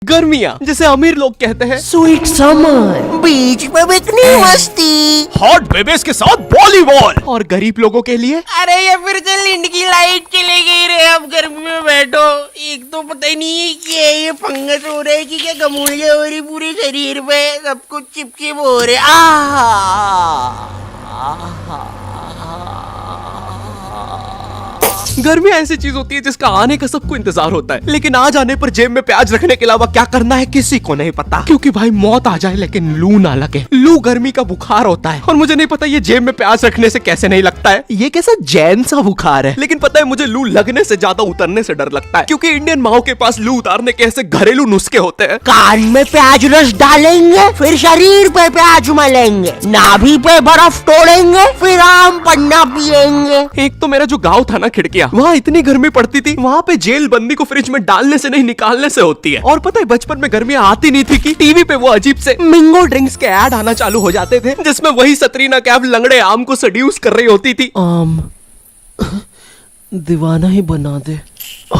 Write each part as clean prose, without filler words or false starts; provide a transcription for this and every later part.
गर्मियाँ जिसे अमीर लोग कहते हैं स्वीट समर, बीच पे बिकनी मस्ती, हॉट बेबीज के साथ वॉलीबॉल, और गरीब लोगों के लिए अरे ये फिर से लिंड की लाइट चली गई रे। अब गर्मी में बैठो, एक तो पता ही नहीं है कि ये फंगस हो रहा है कि क्या गमूलिया हो रही पूरे शरीर पे, सब कुछ चिपचिप हो रहे। गर्मियाँ ऐसी चीज होती है जिसका आने का सबको इंतजार होता है, लेकिन आ जाने पर जेब में प्याज रखने के अलावा क्या करना है किसी को नहीं पता। क्योंकि भाई मौत आ जाए लेकिन लू ना लगे। लू गर्मी का बुखार होता है और मुझे नहीं पता ये जेब में प्याज रखने से कैसे नहीं लगता है। ये कैसा जैन सा बुखार है। लेकिन पता है मुझे लू लगने से ज्यादा उतरने से डर लगता है, क्योंकि इंडियन माओ के पास लू उतारने के ऐसे घरेलू नुस्खे होते हैं। कान में प्याज रस डालेंगे, फिर शरीर पे प्याज मलेंगे, नाभि पे बर्फ तोड़ेंगे, फिर आम पन्ना पिएंगे। एक तो मेरा जो गाँव था ना खिड़किया, वहाँ इतनी गर्मी पड़ती थी, वहाँ पे जेल बंदी को फ्रिज में डालने से नहीं निकालने से होती है। और पता है बचपन में गर्मियाँ आती नहीं थी कि टीवी पे वो अजीब से मिंगो ड्रिंक्स के ऐड आना चालू हो जाते थे, जिसमें वही सतरीना कैफ लंगड़े आम को सड्यूस कर रही होती थी। आम दीवाना ही बना दे,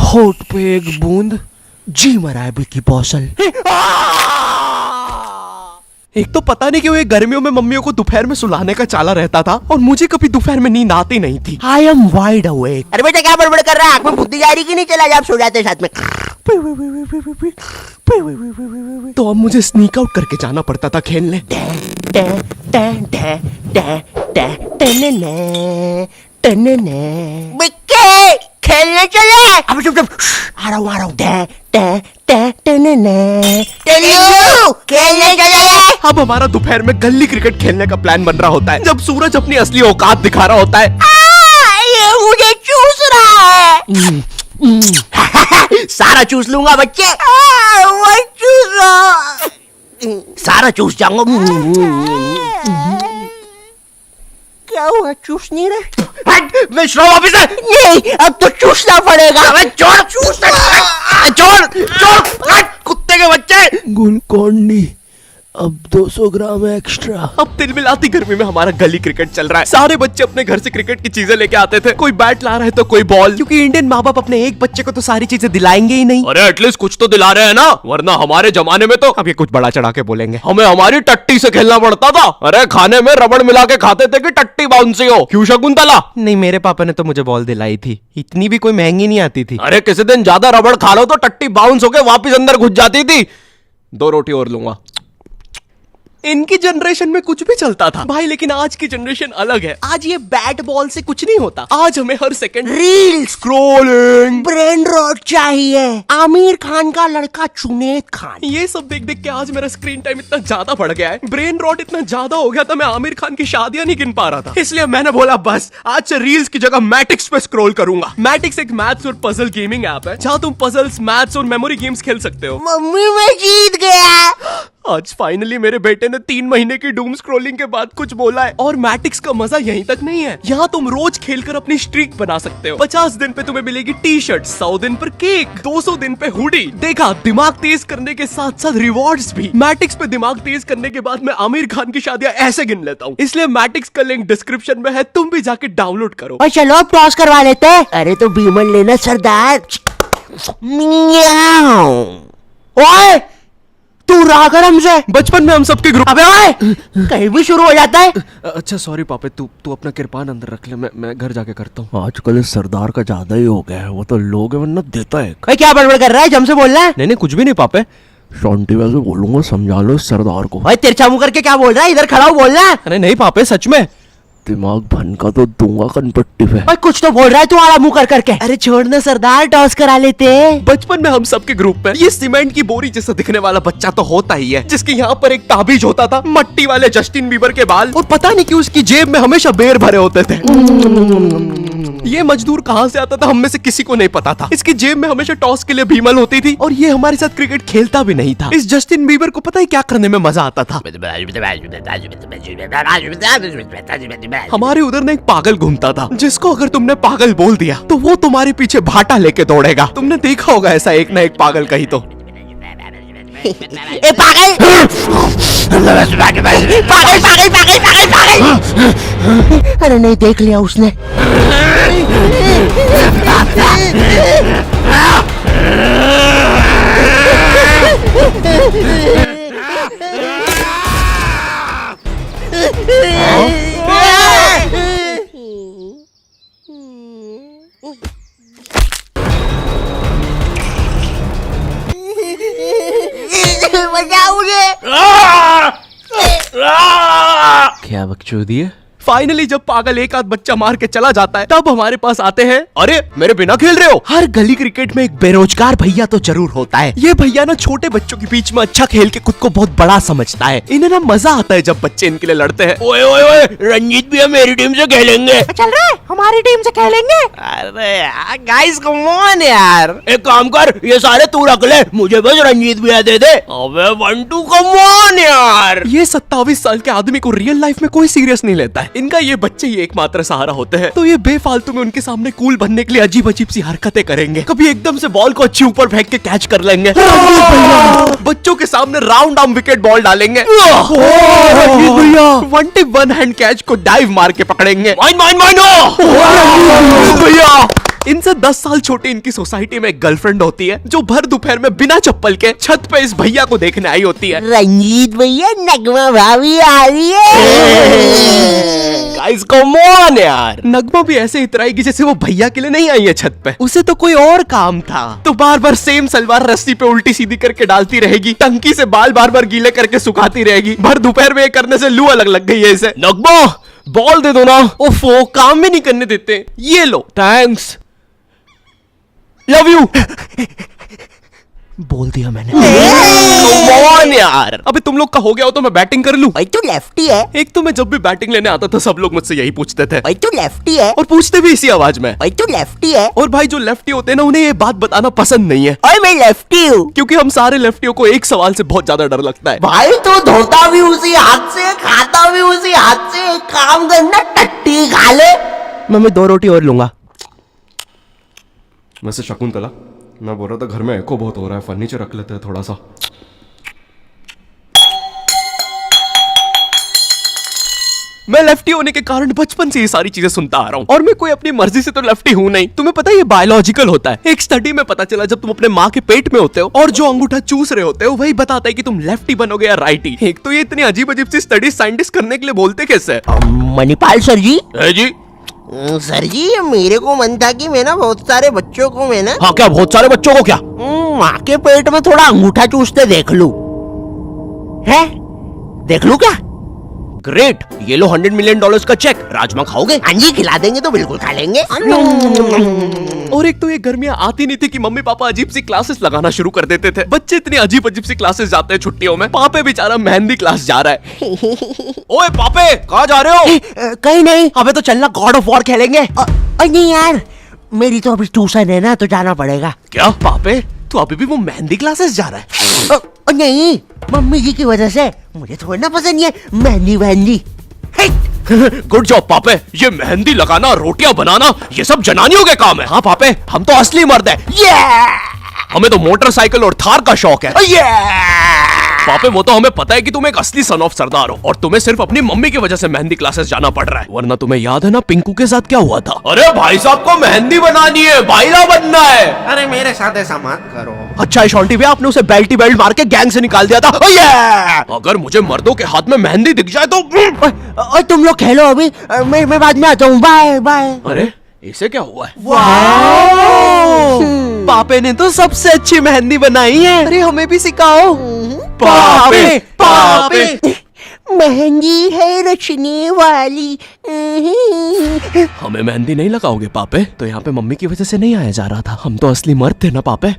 होठ पे एक बूंद, जी मरा है बिकी पौसल। एक तो पता नहीं क्यों ये गर्मियों में मम्मियों को दोपहर में सुलाने का चाला रहता था और मुझे कभी दोपहर में नींद आती नहीं थी। I am wide awake. अरे बेटा क्या बड़बड़ कर रहा है, आंख में बुद्धि जा रही कि नहीं? चला जा, आप सो जाते साथ में। तो अब मुझे स्नीक आउट करके जाना पड़ता था खेलने। बिक्के खेलने चले। अब चुप चुप, आ रहा हूँ। खेलने चले। अब हमारा दोपहर में गली क्रिकेट खेलने का प्लान बन रहा होता है, जब सूरज अपनी असली औकात दिखा रहा होता है। ये मुझे चूस रहा है। सारा चूस लूंगा बच्चे। वो चूस सारा चूस जाऊंगा। क्या हुआ, चूस नहीं रहे? मैं श्रम ऑफिसर नहीं, अब तो चूसना पड़ेगा। छोड़ कुत्ते के बच्चे। गुलकोंडी अब 200 ग्राम एक्स्ट्रा। अब तिलमिलाती गर्मी में हमारा गली क्रिकेट चल रहा है। सारे बच्चे अपने घर से क्रिकेट की चीजें लेके आते थे, कोई बैट ला रहा है तो कोई बॉल, क्योंकि इंडियन माँ बाप अपने एक बच्चे को तो सारी चीजें दिलाएंगे ही नहीं। अरे एटलीस्ट कुछ तो दिला रहे हैं ना, वरना हमारे जमाने में तो अब ये कुछ बड़ा चढ़ा के बोलेंगे, हमें हमारी टट्टी से खेलना पड़ता था। अरे खाने में रबड़ मिला के खाते थे कि टट्टी बाउंसी हो। क्यों शकुंतला? नहीं, मेरे पापा ने तो मुझे बॉल दिलाई थी, इतनी भी कोई महंगी नहीं आती थी। अरे किसी दिन ज्यादा रबड़ खा लो तो टट्टी बाउंस होके वापिस अंदर घुस जाती थी। 2 रोटी और लूंगा। इनकी जनरेशन में कुछ भी चलता था भाई, लेकिन आज की जनरेशन अलग है। आज ये बैट बॉल से कुछ नहीं होता, आज हमें हर second reel scrolling, brain rot चाहिए। आमिर खान का लड़का जुनैद खान, ये सब देख देख के आज मेरा स्क्रीन टाइम इतना ज्यादा बढ़ गया है, ब्रेन रॉट इतना ज्यादा हो गया था, मैं आमिर खान की शादियां नहीं गिन पा रहा था। इसलिए मैंने बोला बस आज से रील्स की जगह मैटिक्स पे स्क्रॉल करूंगा। मैटिक्स एक मैथ्स और पजल गेमिंग ऐप है, जहाँ तुम पजल्स, मैथ्स और मेमोरी गेम्स खेल सकते हो। मम्मी मैं जीत गया। आज फाइनली मेरे बेटे ने 3 महीने की डूम स्क्रॉलिंग के बाद कुछ बोला है। और मैटिक्स का मजा यहीं तक नहीं है, यहाँ तुम रोज खेलकर अपनी स्ट्रीक बना सकते हो। 50 दिन पे तुम्हें मिलेगी टी शर्ट, 100 दिन पर केक, 200 दिन पे हुडी। देखा, दिमाग तेज करने के साथ साथ रिवॉर्ड्स भी। मैटिक्स पे दिमाग तेज करने के बाद मैं आमिर खान की शादियां ऐसे गिन लेता हूँ। इसलिए मैटिक्स का लिंक डिस्क्रिप्शन में है, तुम भी जाके डाउनलोड करो। और चलो अब टॉस करवा लेते हैं। अरे तो बीमन लेना सरदार। ओए तू रहा कर हमसे, बचपन में हम सबके ग्रुप। अबे ओए कहीं भी शुरू हो जाता है। अच्छा सॉरी पापे, तू अपना किरपान अंदर रख ले, मैं घर जाके करता हूँ। आजकल इस सरदार का ज्यादा ही हो गया है, वो तो लोग है वरना देता है। भाई क्या बड़बड़ कर रहा है, जम से बोल रहा है? नहीं कुछ भी नहीं पापे, शांति वैसे बोलूंगा, समझा लो इस सरदार को। भाई तिरछा मुंह करके क्या बोल रहा है, इधर खड़ा हो बोल रहा है। अरे नहीं पापे सच में, दिमाग भनका तो दूंगा कनपट्टी पे। भाई कुछ तो बोल रहा है तू आड़ा मुंह कर करके। अरे छोड़ना सरदार, टॉस करा लेते। बचपन में हम सबके ग्रुप में ये सीमेंट की बोरी जैसा दिखने वाला बच्चा तो होता ही है, जिसके यहाँ पर एक ताबीज होता था, मट्टी वाले जस्टिन बीबर के बाल, और पता नहीं क्यों उसकी जेब में हमेशा बेर भरे होते थे। ये मजदूर कहाँ से आता था हम में से किसी को नहीं पता था। इसकी जेब में हमेशा टॉस के लिए भीमल होती थी, और ये हमारे साथ क्रिकेट खेलता भी नहीं था। इस जस्टिन बीबर को पता है क्या करने में मजा आता था? हमारे उधर ना एक पागल घूमता था, जिसको अगर तुमने पागल बोल दिया तो वो तुम्हारे पीछे भाटा लेके दौड़ेगा। तुमने देखा होगा ऐसा एक ना एक पागल कहीं तो। ए पागल पागल पागल पागल पागल पागल। अरे नहीं देख लिया उसने। बचाओ मुझे। क्या बकचोदी है? फाइनली जब पागल एक आध बच्चा मार के चला जाता है तब हमारे पास आते हैं। अरे मेरे बिना खेल रहे हो? हर गली क्रिकेट में एक बेरोजगार भैया तो जरूर होता है। ये भैया ना छोटे बच्चों के बीच में अच्छा खेल के खुद को बहुत बड़ा समझता है। इन्हें ना मजा आता है जब बच्चे इनके लिए लड़ते हैं। ओए ओए ओए, रंजीत भैया मेरी टीम से खेलेंगे। चल रहा है, हमारी टीम से खेलेंगे। अरे यार गाइस कम ऑन यार। एक काम कर, ये सारे तू रख ले, मुझे बस रंजीत भैया दे दे। अबे बंटू कम ऑन यार। ये 27 साल के आदमी को रियल लाइफ में कोई सीरियस नहीं लेता है। इनका ये बच्चे ही एकमात्र सहारा होते हैं, तो ये बेफालतू में उनके सामने कूल बनने के लिए अजीब अजीब सी हरकतें करेंगे। कभी एकदम से बॉल को अच्छी ऊपर फेंक के कैच कर लेंगे, बच्चों के सामने राउंड आर्म विकेट बॉल डालेंगे, भैया 21 हैंड कैच को डाइव मार के पकड़ेंगे। भैया इनसे 10 साल छोटी इनकी सोसाइटी में एक गर्लफ्रेंड होती है जो भर दोपहर में बिना चप्पल के छत पे इस भैया को देखने आई होती है। रंजीत भैया, नगमा भाभी आ रही है। गाइस कम ऑन यार। नगमा भी ऐसे इतराएगी जैसे वो भैया के लिए नहीं आई है छत पे, उसे तो कोई और काम था। तो बार बार सेम सलवार रस्सी पे उल्टी सीधी करके डालती रहेगी, टंकी से बाल बार बार गीले करके सुखाती रहेगी। भर दोपहर में ये करने से लू अलग लग गई है इसे। नगमा बॉल दे दो ना। ओफो, काम भी नहीं करने देते। ये लो, थैंक्स, लव यू। बोल दिया मैंने। कौन यार? अबे तुम लोग का हो गया हो तो मैं बैटिंग कर लूं। भाई तू लेफ्टी है। एक तो मैं जब भी बैटिंग लेने आता था सब लोग मुझसे यही पूछते थे। भाई तू लेफ्टी है। और पूछते भी इसी आवाज में। भाई तू लेफ्टी है। और भाई जो लेफ्टी होते हैं ना उन्हें ये बात बताना पसंद नहीं है। और मैं लेफ्टी हूँ। क्योंकि हम सारे लेफ्टियों को एक सवाल से बहुत ज्यादा डर लगता है। भाई तू धोता भी उसी हाथ से, खाता भी उसी हाथ से। एक काम करना, टट्टी खा ले। मैं 2 रोटी और लूंगा। वैसे शकुंतला, मैं बोल रहा था घर में एको बहुत हो रहा है, फर्नीचर रख लेते हैं थोड़ा सा। मैं लेफ्टी होने के कारण बचपन से ये सारी चीजें सुनता आ रहा हूँ, और मैं कोई अपनी मर्जी से तो लेफ्टी हूँ नहीं। तुम्हें पता है ये बायोलॉजिकल होता है। एक स्टडी में पता चला जब तुम अपने माँ के पेट में होते हो और जो अंगूठा चूस रहे होते हो वही बताता है कि तुम लेफ्टी बनोगे या राइटी। एक तो ये इतनी अजीब अजीब सी स्टडी साइंटिस्ट करने के लिए बोलते कैसे? मणिपाल सर जी। है जी। सर जी, मेरे को मन था कि मैं ना बहुत सारे बच्चों को मैं ना हाँ क्या? बहुत सारे बच्चों को क्या? माँ के पेट में थोड़ा अंगूठा चूसते देख लूं। है? देख लूं क्या? ग्रेट, ये लो $100 मिलियन का चेक। राजमा खाओगे? हाँ जी, खिला देंगे तो बिल्कुल खा लेंगे। और एक तो ये गर्मियां आती नहीं थी कि मम्मी पापा अजीब सी क्लासेस लगाना शुरू कर देते थे। बच्चे इतनी अजीब अजीब सी क्लासेस जाते हैं छुट्टियों में। पापे बेचारा मेहंदी क्लास जा रहा है। ओए पापे, कहाँ जा रहे हो? कहीं नहीं। अबे तो चलना, गॉड ऑफ वॉर खेलेंगे। नहीं यार, मेरी तो अभी ट्यूशन है ना, तो जाना पड़ेगा। क्या पापे, तू अभी भी वो मेहंदी क्लासेस जा रहा है? नहीं, मम्मी जी की वजह से। मुझे थोड़ा ना पसंद है मेहंदी वहंदी। गुड जॉब पापे। ये मेहंदी लगाना, रोटियां बनाना, ये सब जनानियों के काम है। हाँ पापे, हम तो असली मर्द है। हमें तो मोटरसाइकिल और थार का शौक है। पापे वो तो हमें पता है कि तुम एक असली सन ऑफ सरदार हो, और तुम्हें सिर्फ अपनी मम्मी की वजह से मेहंदी क्लासेस जाना पड़ रहा है। वरना तुम्हें याद है ना पिंकू के साथ क्या हुआ था? अरे भाई साहब को मेहंदी बनानी है, भाईला बनना है। अरे मेरे साथ ऐसा मत करो। अच्छा है शॉन्टी भैया, आपने उसे बेल्टी बेल्ट मार के गैंग से निकाल दिया था। अगर मुझे मर्दों के हाथ में मेहंदी दिख जाए तो तुम लोग खेलो अभी, मैं बाद में आता हूँ। Bye bye. अरे इसे क्या हुआ है? पापे ने तो सबसे अच्छी मेहंदी बनाई है। अरे हमें भी सिखाओ। पापे पापे, मेहंदी है रचने वाली। हमें मेहंदी नहीं लगाओगे पापे? तो यहाँ पे मम्मी की वजह से नहीं आया जा रहा था। हम तो असली मर्द थे ना पापे।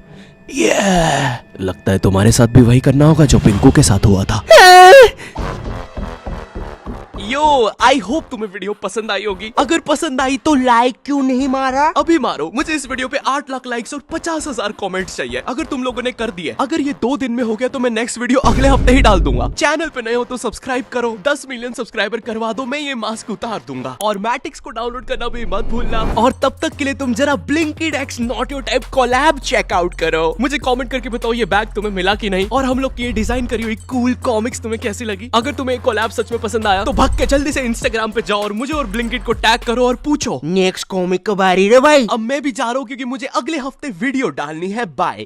लगता है तुम्हारे साथ भी वही करना होगा जो पिंकू के साथ हुआ था। यो, आई होप तुम्हें वीडियो पसंद आई होगी। अगर पसंद आई तो लाइक क्यों नहीं मारा? अभी मारो। मुझे इस वीडियो पे 8 लाख लाइक्स और 50,000 कमेंट्स चाहिए। अगर तुम लोगों ने कर दिए, अगर ये 2 दिन में हो गया तो मैं नेक्स्ट वीडियो अगले हफ्ते ही डाल दूंगा। चैनल पे नए हो तो सब्सक्राइब करो। 10 मिलियन सब्सक्राइबर करवा दो, मैं ये मास्क उतार दूंगा। और मैटिक्स को डाउनलोड करना भी मत भूलना। और तब तक के लिए तुम जरा Blinkit x not your type collab check out करो। मुझे कमेंट करके बताओ ये बैग तुम्हें मिला कि नहीं, और हम लोग की ये डिजाइन करी हुई कूल कॉमिक्स तुम्हें कैसी लगी। अगर तुम्हें कोलैब सच में पसंद आया तो भाग के जल्दी से इंस्टाग्राम पे जाओ और मुझे और ब्लिंकिट को टैग करो और पूछो नेक्स्ट कॉमिक कब आ रही है भाई? अब मैं भी जा रहा हूँ क्योंकि मुझे अगले हफ्ते वीडियो डालनी है। बाय।